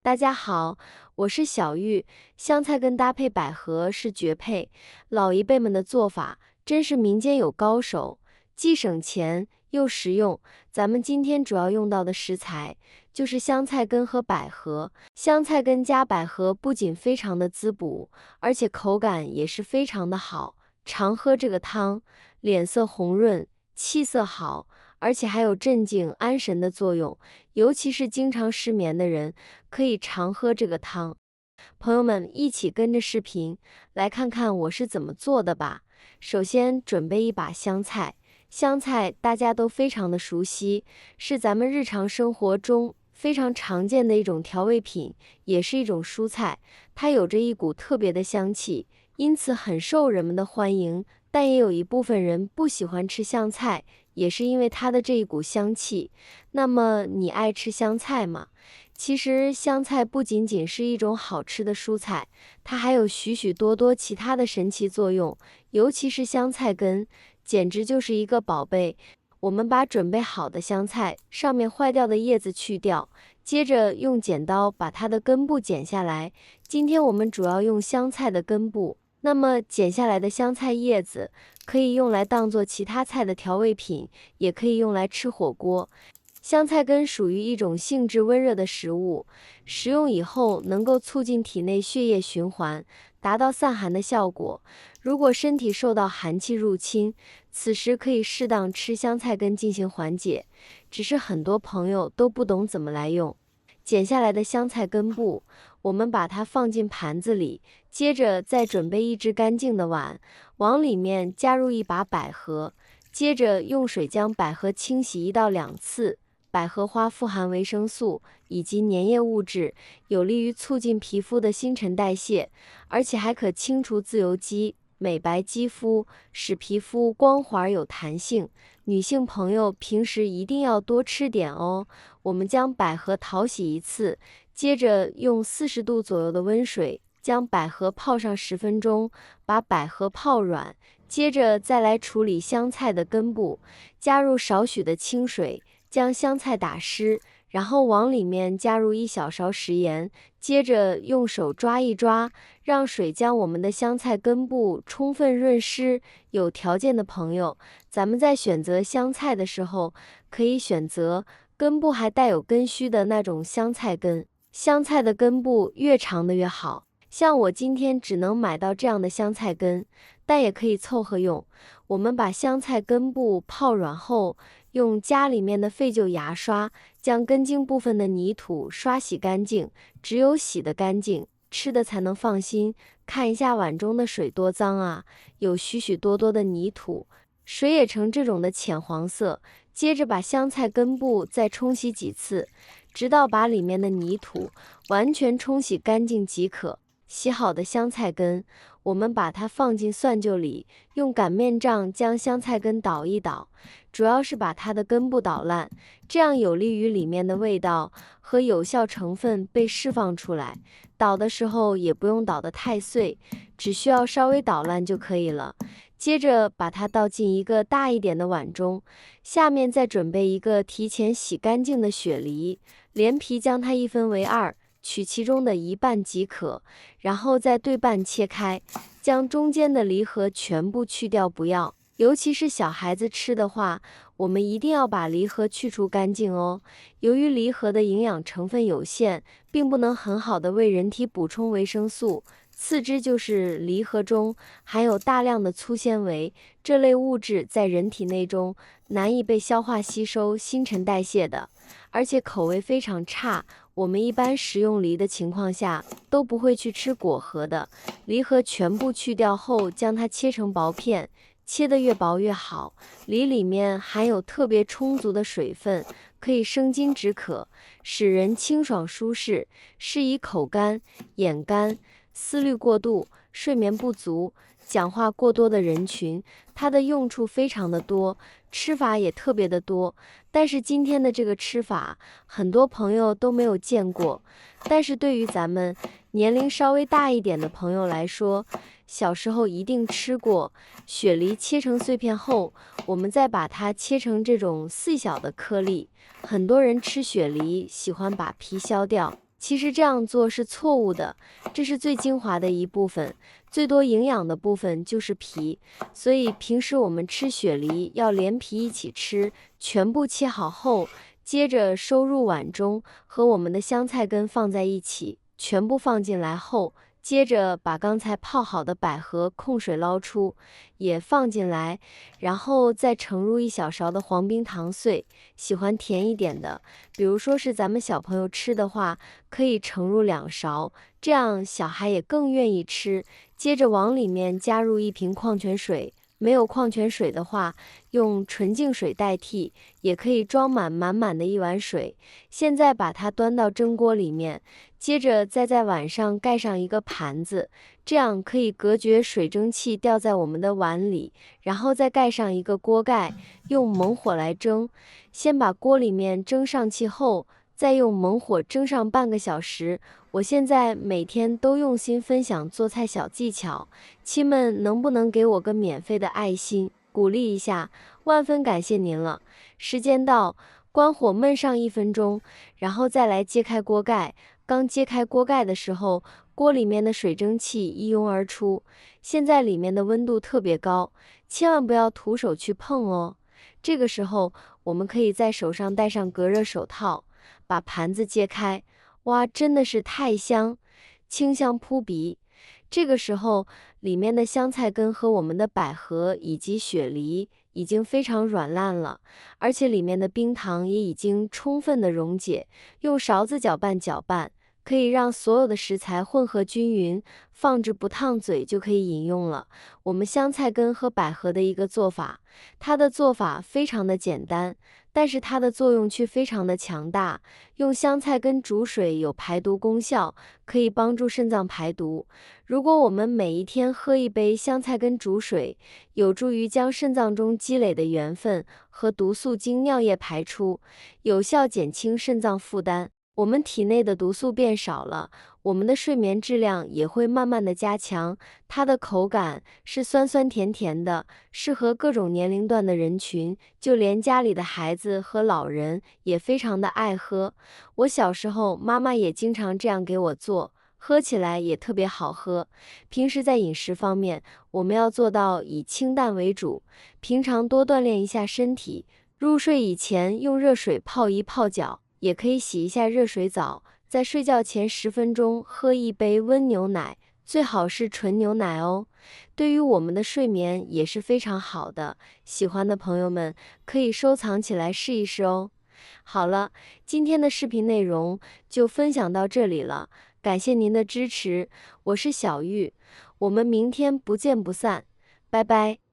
大家好，我是小玉。香菜根搭配百合是绝配，老一辈们的做法真是民间有高手，既省钱又实用。咱们今天主要用到的食材就是香菜根和百合。香菜根加百合不仅非常的滋补，而且口感也是非常的好。常喝这个汤，脸色红润，气色好，而且还有镇静安神的作用。尤其是经常失眠的人，可以常喝这个汤。朋友们，一起跟着视频来看看我是怎么做的吧。首先准备一把香菜，香菜大家都非常的熟悉，是咱们日常生活中非常常见的一种调味品，也是一种蔬菜，它有着一股特别的香气，因此很受人们的欢迎。但也有一部分人不喜欢吃香菜，也是因为它的这一股香气。那么你爱吃香菜吗？其实香菜不仅仅是一种好吃的蔬菜，它还有许许多多其他的神奇作用，尤其是香菜根，简直就是一个宝贝。我们把准备好的香菜上面坏掉的叶子去掉，接着用剪刀把它的根部剪下来。今天我们主要用香菜的根部。那么剪下来的香菜叶子可以用来当做其他菜的调味品，也可以用来吃火锅。香菜根属于一种性质温热的食物，食用以后能够促进体内血液循环，达到散寒的效果。如果身体受到寒气入侵，此时可以适当吃香菜根进行缓解。只是很多朋友都不懂怎么来用。剪下来的香菜根部，我们把它放进盘子里，接着再准备一只干净的碗，往里面加入一把百合，接着用水将百合清洗1到2次。百合花富含维生素以及粘液物质，有利于促进皮肤的新陈代谢，而且还可清除自由基，美白肌肤，使皮肤光滑有弹性。女性朋友平时一定要多吃点哦。我们将百合淘洗1次，接着用40度左右的温水将百合泡上10分钟，把百合泡软，接着再来处理香菜的根部，加入少许的清水，将香菜打湿，然后往里面加入1小勺食盐，接着用手抓一抓，让水将我们的香菜根部充分润湿。有条件的朋友，咱们在选择香菜的时候，可以选择根部还带有根须的那种香菜根，香菜的根部越长的越好。像我今天只能买到这样的香菜根，但也可以凑合用。我们把香菜根部泡软后，用家里面的废旧牙刷将根茎部分的泥土刷洗干净，只有洗得干净，吃的才能放心。看一下碗中的水多脏啊，有许许多多的泥土，水也呈这种的浅黄色。接着把香菜根部再冲洗几次，直到把里面的泥土完全冲洗干净即可。洗好的香菜根，我们把它放进蒜臼里，用擀面杖将香菜根捣一捣，主要是把它的根部捣烂，这样有利于里面的味道和有效成分被释放出来。捣的时候也不用捣得太碎，只需要稍微捣烂就可以了。接着把它倒进一个大一点的碗中，下面再准备一个提前洗干净的雪梨，连皮将它1分为2，取其中的1半即可，然后再对半切开，将中间的梨核全部去掉不要。尤其是小孩子吃的话，我们一定要把梨核去除干净哦。由于梨核的营养成分有限，并不能很好的为人体补充维生素。次之就是梨核中含有大量的粗纤维，这类物质在人体内中难以被消化吸收、新陈代谢的，而且口味非常差。我们一般食用梨的情况下都不会去吃果核的。梨核全部去掉后，将它切成薄片，切得越薄越好。梨里面含有特别充足的水分，可以生津止渴，使人清爽舒适，适宜口干、眼干、思虑过度、睡眠不足、讲话过多的人群。它的用处非常的多，吃法也特别的多。但是今天的这个吃法，很多朋友都没有见过。但是对于咱们年龄稍微大一点的朋友来说，小时候一定吃过。雪梨切成碎片后，我们再把它切成这种细小的颗粒。很多人吃雪梨喜欢把皮削掉，其实这样做是错误的，这是最精华的一部分，最多营养的部分就是皮，所以平时我们吃雪梨要连皮一起吃，全部切好后，接着收入碗中，和我们的香菜根放在一起，全部放进来后，接着把刚才泡好的百合控水捞出，也放进来，然后再盛入1小勺的黄冰糖碎，喜欢甜一点的，比如说是咱们小朋友吃的话，可以盛入2勺，这样小孩也更愿意吃。接着往里面加入1瓶矿泉水，没有矿泉水的话，用纯净水代替，也可以装满满满的1碗水。现在把它端到蒸锅里面，接着再在碗上盖上一个盘子，这样可以隔绝水蒸气掉在我们的碗里，然后再盖上一个锅盖，用猛火来蒸。先把锅里面蒸上气后，再用猛火蒸上半个小时。我现在每天都用心分享做菜小技巧，亲们能不能给我个免费的爱心，鼓励一下？万分感谢您了。时间到，关火焖上1分钟，然后再来揭开锅盖。刚揭开锅盖的时候，锅里面的水蒸气一拥而出，现在里面的温度特别高，千万不要徒手去碰哦。这个时候，我们可以在手上戴上隔热手套，把盘子揭开。哇，真的是太香，清香扑鼻。这个时候，里面的香菜根和我们的百合以及雪梨已经非常软烂了，而且里面的冰糖也已经充分的溶解。用勺子搅拌搅拌，可以让所有的食材混合均匀，放置不烫嘴就可以饮用了。我们香菜根和百合的一个做法，它的做法非常的简单，但是它的作用却非常的强大。用香菜根煮水有排毒功效，可以帮助肾脏排毒。如果我们每一天喝1杯香菜根煮水，有助于将肾脏中积累的盐分和毒素经尿液排出，有效减轻肾脏负担。我们体内的毒素变少了，我们的睡眠质量也会慢慢的加强。它的口感是酸酸甜甜的，适合各种年龄段的人群，就连家里的孩子和老人也非常的爱喝。我小时候妈妈也经常这样给我做，喝起来也特别好喝。平时在饮食方面，我们要做到以清淡为主，平常多锻炼一下身体。入睡以前用热水泡一泡脚，也可以洗一下热水澡。在睡觉前10分钟喝1杯温牛奶，最好是纯牛奶哦。对于我们的睡眠也是非常好的，喜欢的朋友们可以收藏起来试一试哦。好了，今天的视频内容就分享到这里了，感谢您的支持，我是小玉，我们明天不见不散，拜拜。